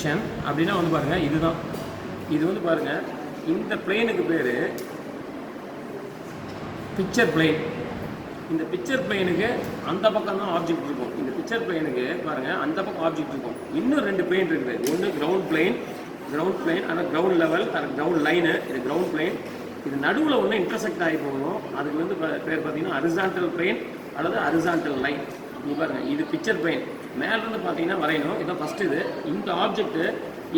Projection அப்படின்னா வந்து பாருங்கள் இதுதான். இது வந்து பாருங்கள் இந்த பிளேனுக்கு பேர் பிக்சர் பிளேன். இந்த பிக்சர் பிளேனுக்கு அந்த பக்கம் தான் ஆப்ஜெக்ட் இருக்கும். இந்த பிக்சர் பிளேனுக்கு பாருங்கள் அந்த பக்கம் ஆப்ஜெக்ட் இருக்கும். இன்னும் 2 பிளேன் இருக்குது. ஒன்று கிரவுண்ட் பிளேன் ஆனால் கிரவுண்ட் லெவல் அது கிரவுண்ட் லைனு, இது கிரவுண்ட் பிளேன். இது நடுவில் ஒன்று இன்டர்செக்ட் ஆகி போகணும். அதுக்கு வந்து பேர் பார்த்தீங்கன்னா ஹரிசாண்டல் பிளேன் அல்லது ஹரிசாண்டல் லைன். இங்கே பாருங்கள் இது பிக்சர் பிளேன். மேலேருந்து பார்த்தீங்கன்னா வரையணும். இதான் ஃபஸ்ட்டு. இது இந்த ஆப்ஜெக்ட்டு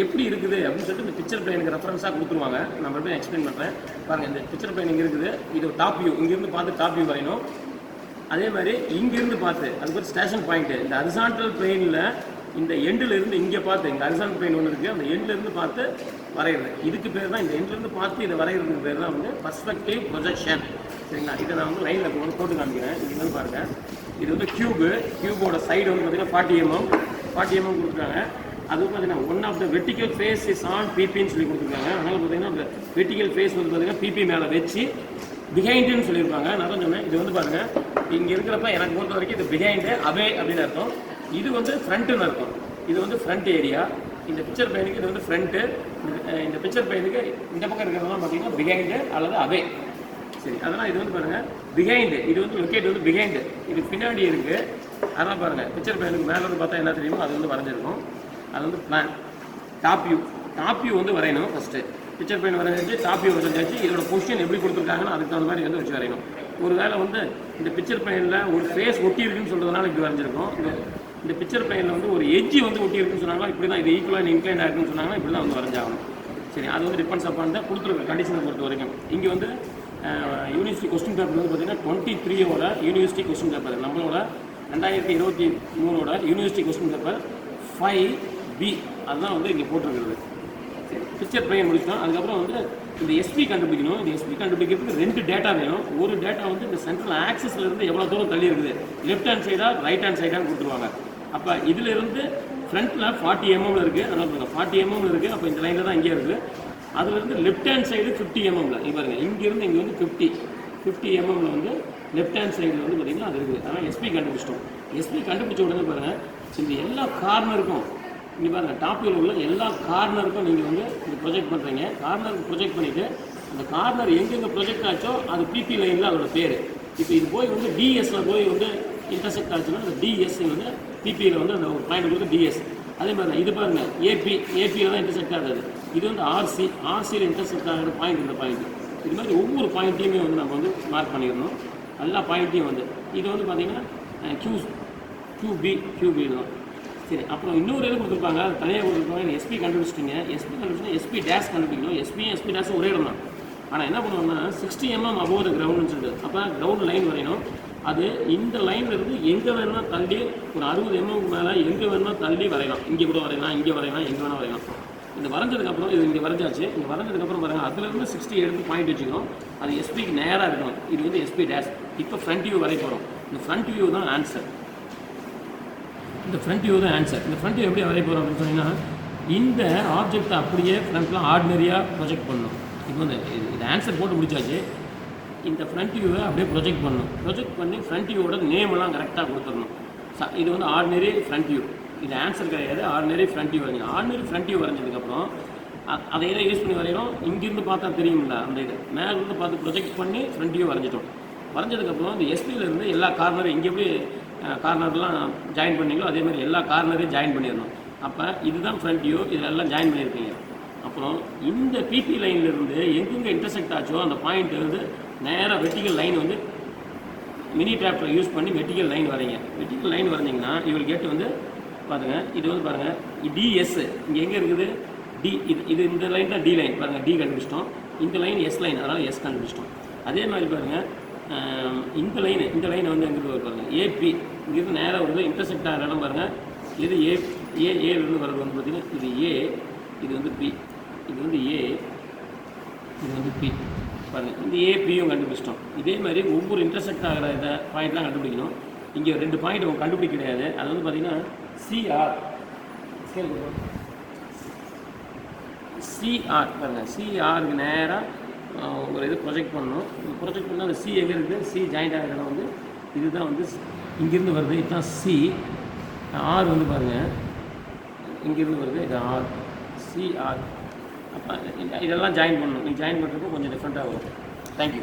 எப்படி இருக்குது அப்படின்னு சொல்லிட்டு இந்த பிக்சர் பிளேனுக்கு ரெஃபரன்ஸாக கொடுத்துருவாங்க. நான் மறுபடியும் எக்ஸ்பிளைன் பண்ணுறேன். பாருங்கள் இந்த பிக்சர் பிளேன் இங்கே இருக்குது. இது டாப் வியூ. இங்கேருந்து பார்த்து டாப் வியூ வரையணும். அதே மாதிரி இங்கேருந்து பார்த்து அதுக்கு ஒரு ஸ்டேஷன் பாயிண்ட்டு. இந்த ஹரிசாண்டல் பிளேனில் இந்த எண்டிலிருந்து இங்கே பார்த்து இங்கே ஹரிசாண்டல் பிளேன் ஒன்று இருக்குது. அந்த எண்ட்லேருந்து பார்த்து வரைகிறது. இதுக்கு பேர் தான் இந்த எண்ட்லேருந்து பார்த்து இதை வரைகிறதுக்கு பேர் தான் வந்து பர்ஸ்பெக்டிவ் ப்ரொஜெக்ஷன். சரிங்களா? இதை நான் வந்து லைனில் போட்டு காமிக்கிறேன். இது வந்து பாருங்கள். இது வந்து கியூபோட சைடு வந்து பார்த்தீங்கன்னா 40 mm கொடுத்துருக்காங்க. அது பார்த்தீங்கன்னா one of the vertical face is on பிபின்னு சொல்லி கொடுத்துருக்காங்க. அதனால் பார்த்தீங்கன்னா அந்த வெர்டிக்கல் ஃபேஸ் வந்து பார்த்தீங்கன்னா பிபி மேலே வச்சு பிஹைண்டுன்னு சொல்லியிருப்பாங்க. நான் தான் சொன்னேன். இது வந்து பாருங்கள் இங்கே இருக்கிறப்ப எனக்கு பொறுத்த வரைக்கும் இது பிஹைண்டு அவே அப்படின்னு அர்த்தம். இது வந்து ஃப்ரண்ட்டுன்னு அர்த்தம். இது வந்து ஃப்ரண்ட் ஏரியா. இந்த பிக்சர் பிளேனுக்கு இது வந்து ஃப்ரண்ட்டு. இந்த பிக்சர் பிளேனுக்கு இந்த பக்கம் இருக்கிறதெல்லாம் பார்த்தீங்கன்னா பிஹைண்டு அல்லது அவே. சரி, அதனால் இது வந்து பாருங்கள் பிஹைண்டு. இது வந்து லொக்கேட் வந்து பிஹைண்டு. இது பின்னாடி இருக்குது. அதெல்லாம் பாருங்கள் பிக்சர் பிளேனுக்கு மேலே வந்து பார்த்தா என்ன தெரியுமோ அது வந்து வரைஞ்சிருக்கும். அது வந்து பிளான். டாப் வியூ வந்து வரையணும். ஃபஸ்ட்டு பிக்சர் பிளேன் வரைஞ்சி டாப் வியூ வரைஞ்சாச்சு. இதோட பொசிஷன் எப்படி கொடுத்துருக்காங்கன்னு அதுக்கு தகுந்த மாதிரி வந்து வச்சு வரையணும். ஒரு வேளை வந்து இந்த பிக்சர் பிளேனில் ஒரு ஃபேஸ் ஒட்டி இருக்குன்னு சொல்கிறதுனால இப்படி வரைஞ்சிருக்கும். இந்த பிக்சர் பிளேனில் வந்து ஒரு எட்ஜி வந்து ஒட்டி இருக்குன்னு சொன்னாங்கன்னா இப்படி தான். இது ஈக்குவலாக இன்க்ளைன் ஆகிருக்குன்னு சொன்னாங்கன்னா இப்படி தான் வந்து வரைஞ்சாகணும். சரி, அது வந்து டிபெண்ட்ஸ் அப்பான் தான் கொடுத்துருக்க கண்டிஷனை பொறுத்த வரைக்கும். இங்கே வந்து யூனிவர்சிட்டி கொஸ்டின் பேப்பர் வந்து பார்த்தீங்கன்னா 23ஓட யூனிவர்சிட்டி கொஸ்டின் பேப்பர், நம்மளோட 2023ஓட யூனிவர்சிட்டி கொஸ்டின் பேப்பர் 5B அதுதான் வந்து இங்கே போட்டிருக்கிறது. சரி, பிக்சர் பிளேன் முடிச்சிட்டோம். அதுக்கப்புறம் வந்து இந்த எஸ்பி கண்டுபிடிக்கணும். இந்த எஸ்பி கண்டுபிடிக்கிறதுக்கு 2 டேட்டா வேணும். ஒரு டேட்டா வந்து இந்த சென்ட்ரல் ஆக்சிஸ்லேருந்து எவ்வளோ தூரம் தள்ளி இருக்குது, லெஃப்ட் ஹேண்ட் சைடா ரைட் ஹேண்ட் சைடான்னு கொடுத்துருவாங்க. அப்போ இதிலிருந்து ஃப்ரண்ட்டில் 40 mm இருக்குது. அதனால் 40 mm இருக்குது. அப்போ இந்த லைனில் தான் இங்கே இருக்குது. அதுலேருந்து லெஃப்ட் ஹேண்ட் சைடு 50 mm. பாருங்கள் இங்கேருந்து இங்கே வந்து 50 mm வந்து லெஃப்ட் ஹேண்ட் சைடில் வந்து பார்த்திங்கன்னா அது இருக்குது. அதனால் எஸ்பி கண்டுபிடிச்சிட்டோம். எஸ்பி கண்டுபிடிச்ச உடனே பாருங்கள் இந்த எல்லா கார்னருக்கும் இங்கே பாருங்கள் டாப் வியூவில் உள்ள எல்லா கார்னருக்கும் நீங்கள் வந்து இது ப்ரொஜெக்ட் பண்ணுறீங்க. கார்னருக்கு ப்ரொஜெக்ட் பண்ணிவிட்டு அந்த கார்னர் எங்கெங்கே ப்ரொஜெக்ட் ஆச்சோ அது பிபி லைனில் அதோட பேர். இப்போ இது போய் வந்து டிஎஸில் போய் வந்து இன்டர்செக்ட் ஆச்சுன்னா அந்த டிஎஸ் வந்து பிபியில் வந்து அந்த ஒரு பாயிண்ட் கொடுத்து டிஎஸ். அதே மாதிரி தான் இது பாருங்கள் ஏபியில் தான் இன்டர்செக்ட் ஆகுது. இது வந்து ஆர்சியில் இன்டர்செக்ட் ஆகிற பாயிண்ட். இந்த பாயிண்ட் இது மாதிரி ஒவ்வொரு பாயிண்ட்டையுமே வந்து நம்ம வந்து மார்க் பண்ணிடணும். எல்லா பாயிண்ட்டையும் வந்து இது வந்து பார்த்திங்கன்னா QB தான். சரி, அப்புறம் இன்னொரு இது கொடுத்துருப்பாங்க. அது தனியாக கொடுத்துருப்பாங்க. எஸ்பி கண்டுபிடிச்சிட்டிங்க. எஸ்பி டேஷ் கண்டுபிடிக்கணும். எஸ்பி டேஷும் ஒரே இடம் தான். ஆனால் என்ன பண்ணுவோம்னா 60 mm அபோவ் த கிரவுண்டுன்னு சொல்லிட்டு அப்போ கிரவுண்ட் லைன் வரையணும். அது இந்த லைன்லேருந்து எங்கே வேணும்னா தள்ளி ஒரு 60 mm மேலே எங்கே வேணும்னா தள்ளி வரையலாம். இங்கே கூட வரையலாம், இங்கே வரையலாம், எங்கே வேணால் வரையலாம். இந்த வரைஞ்சதுக்கப்புறம் இது இங்கே வரைஞ்சாச்சு. இங்கே வரைஞ்சதுக்கப்புறம் பாருங்கள் அதுலேருந்து 60 எடுத்து பாயிண்ட் வச்சுக்கணும். அது எஸ்பிக்கு நேராக இருக்கணும். இது வந்து எஸ்பி டேஷ். இப்போ ஃப்ரண்ட் வியூ வரைய போகிறோம். இந்த ஃப்ரண்ட் வியூ தான் ஆன்சர். இந்த ஃப்ரண்ட் வியூ எப்படி வரைய போகிறோம் அப்படின்னு சொன்னீங்கன்னா இந்த ஆப்ஜெக்டை அப்படியே ஃப்ரண்ட்டில் ஆர்டினரியாக ப்ரொஜெக்ட் பண்ணணும். இப்போ வந்து இது ஆன்சர் போட்டு முடிச்சாச்சு. இந்த ஃப்ரண்ட் வியூவை அப்படியே ப்ரொஜெக்ட் பண்ணணும். ப்ரொஜெக்ட் பண்ணி ஃப்ரண்ட் வியூவோட நேமெல்லாம் கரெக்டாக கொடுத்துடணும். இது வந்து ஆர்டினரி ஃப்ரண்ட் வியூ. இது ஆன்சர் கிடையாது. ஆர்டினரி ஃப்ரண்ட் வியூ வரைஞ்சி ஆர்டினரி ஃப்ரண்ட் வியூ வரைஞ்சதுக்கப்புறம் அதை எதை யூஸ் பண்ணி வரைகிறோம். இங்கேருந்து பார்த்தா தெரியுமில்ல அந்த இது மேலேருந்து பார்த்து ப்ரொஜெக்ட் பண்ணி ஃப்ரண்ட் வியூ வரைஞ்சிட்டோம். வரைஞ்சதுக்கப்புறம் இந்த எஸ்பியிலேருந்து எல்லா கார்னரும் இங்கே எப்படி கார்னர்லாம் ஜாயின் பண்ணிங்களோ அதே மாதிரி எல்லா கார்னரையும் ஜாயின் பண்ணிடணும். அப்போ இதுதான் ஃப்ரண்ட் வியூ. இதெல்லாம் ஜாயின் பண்ணியிருக்கீங்க. அப்புறம் இந்த பிபி லைன்லேருந்து எங்கெங்கே இன்டர்செக்ட் ஆச்சோ அந்த பாயிண்ட் வந்து நேராக வெர்டிக்கல் லைன் வந்து மினி டேப்பில் யூஸ் பண்ணி வெர்டிக்கல் லைன் வரைங்க. வெர்டிக்கல் லைன் வரைஞ்சிங்கன்னா இவள் கேட்டு வந்து பாருங்கள். இது வந்து பாருங்கள் டிஎஸ் இங்கே எங்கே இருக்குது டி. இது இந்த லைன் தான் டி லைன். பாருங்கள் டி கண்டுபிடிச்சிட்டோம். இந்த லைன் எஸ் லைன், அதனால் எஸ் கண்டுபிடிச்சிட்டோம். அதே மாதிரி பாருங்கள் இந்த லைனை வந்து எங்கே பாருங்கள் ஏபி இங்கேருந்து நேராக வருது. இன்டர்செக்ட் ஆகிற இடம் பாருங்கள். இது ஏலேருந்து வர்றது வந்து பார்த்திங்கன்னா இது ஏ, இது வந்து பி, இது வந்து ஏ, இது வந்து பி. பாருங்கள் இந்த ஏபியும் கண்டுபிடிச்சிட்டோம். இதே மாதிரி ஒவ்வொரு இன்டர்செக்ட் ஆகிற இதை பாயிண்ட்லாம் கண்டுபிடிக்கணும். இங்கே 2 பாயிண்ட் கண்டுபிடிக்க கிடையாது. அது வந்து பார்த்திங்கன்னா சிஆர் பாருங்கள். சிஆருக்கு நேராக ஒரு இது ப்ரொஜெக்ட் பண்ணணும். ப்ரொஜெக்ட் பண்ணால் அந்த சி எங்கே இருக்குது, சி ஜாயிண்ட் ஆகிற இடம் வந்து இதுதான் வந்து இங்கேருந்து வருது. இதுதான் சி. ஆர் வந்து பாருங்கள் இங்கேருந்து வருது, இது ஆர், சிஆர். அப்போ இதெல்லாம் ஜாயின் பண்ணணும். நீங்கள் ஜாயின் பண்ணுறப்போ கொஞ்சம் டிஃப்ரெண்ட்டாக வரும். தேங்க்யூ.